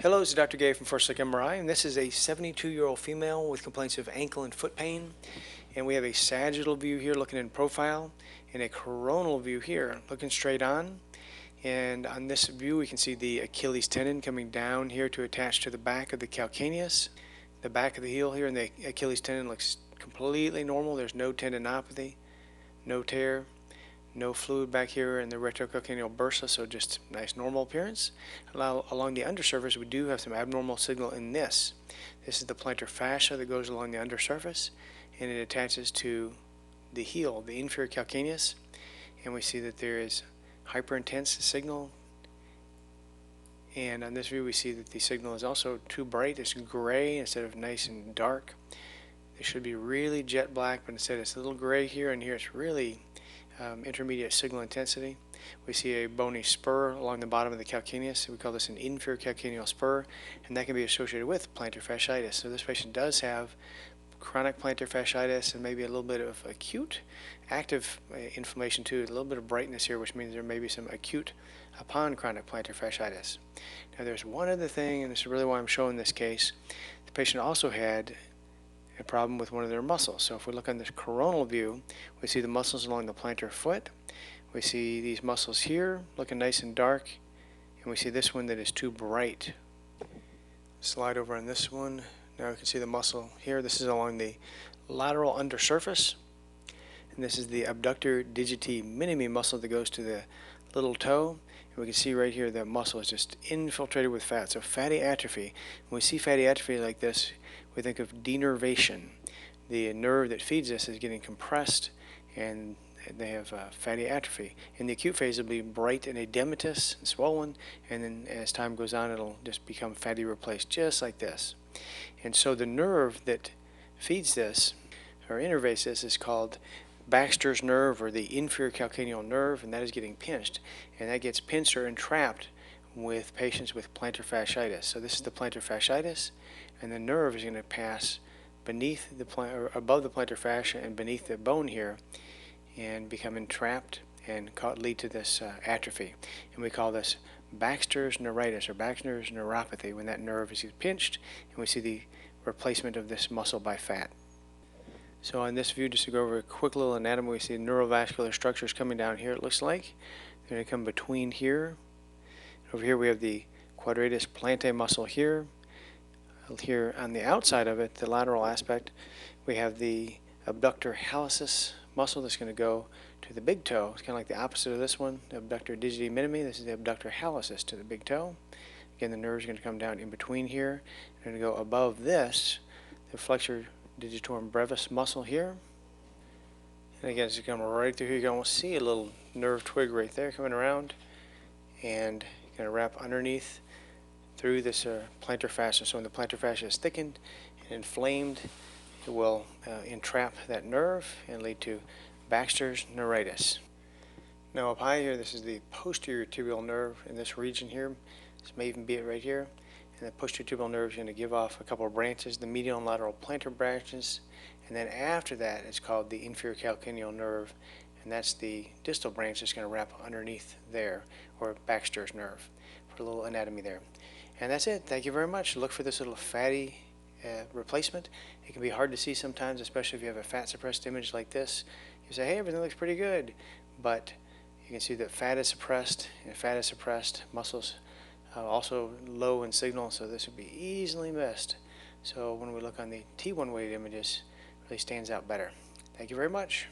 Hello, this is Dr. Gay from First Look MRI, and this is a 72-year-old female with complaints of ankle and foot pain. And we have a sagittal view here looking in profile and a coronal view here looking straight on. And on this view we can see the Achilles tendon coming down here to attach to the back of the calcaneus. The back of the heel here and the Achilles tendon looks completely normal. There's no tendinopathy, no tear, no fluid back here in the retrocalcaneal bursa, so just nice normal appearance. Along the undersurface we do have some abnormal signal in this. This is the plantar fascia that goes along the undersurface, and it attaches to the heel, the inferior calcaneus, and we see that there is hyperintense signal. And on this view we see that the signal is also too bright. It's gray instead of nice and dark. It should be really jet black, but instead it's a little gray here, and here it's really intermediate signal intensity. We see a bony spur along the bottom of the calcaneus. We call this an inferior calcaneal spur, and that can be associated with plantar fasciitis. So this patient does have chronic plantar fasciitis and maybe a little bit of acute active inflammation too, a little bit of brightness here, which means there may be some acute upon chronic plantar fasciitis. Now there's one other thing, and this is really why I'm showing this case. The patient also had a problem with one of their muscles. So if we look on this coronal view, we see the muscles along the plantar foot. We see these muscles here looking nice and dark, and we see this one that is too bright. Slide over on this one. Now we can see the muscle here. This is along the lateral undersurface, and this is the abductor digiti minimi muscle that goes to the little toe. And we can see right here that muscle is just infiltrated with fat, so fatty atrophy. When we see fatty atrophy like this, we think of denervation. The nerve that feeds us is getting compressed, and they have fatty atrophy. In the acute phase, it'll be bright and edematous and swollen, and then as time goes on, it'll just become fatty replaced, just like this. And so the nerve that feeds this, or innervates this, is called Baxter's nerve, or the inferior calcaneal nerve, and that is getting pinched. And that gets pinched or entrapped with patients with plantar fasciitis. So this is the plantar fasciitis, and the nerve is going to pass beneath the or above the plantar fascia and beneath the bone here, and become entrapped and lead to this atrophy. And we call this Baxter's neuritis, or Baxter's neuropathy, when that nerve is pinched and we see the replacement of this muscle by fat. So on this view, just to go over a quick little anatomy, we see neurovascular structures coming down here, it looks like. They're going to come between here. Over here we have the quadratus plantae muscle here. Here on the outside of it, the lateral aspect, we have the abductor hallucis muscle that's going to go to the big toe. It's kind of like the opposite of this one, the abductor digiti minimi. This is the abductor hallucis to the big toe. Again, the nerve is going to come down in between here. They're going to go above this, the flexor digitorum brevis muscle here. And again, it's going to come right through here. You can almost see a little nerve twig right there coming around, and going to wrap underneath through this plantar fascia. So when the plantar fascia is thickened and inflamed, it will entrap that nerve and lead to Baxter's neuritis. Now up high here, this is the posterior tibial nerve in this region here. This may even be it right here. And the posterior tibial nerve is going to give off a couple of branches, the medial and lateral plantar branches, and then after that it's called the inferior calcaneal nerve, and that's the distal branch that's going to wrap underneath there, or Baxter's nerve, for a little anatomy there. And that's it. Thank you very much. Look for this little fatty replacement. It can be hard to see sometimes, especially if you have a fat suppressed image like this. You say, hey, everything looks pretty good, but you can see that fat is suppressed, and fat is suppressed, muscles also low in signal, so this would be easily missed. So when we look on the T1 weighted images, it really stands out better. Thank you very much.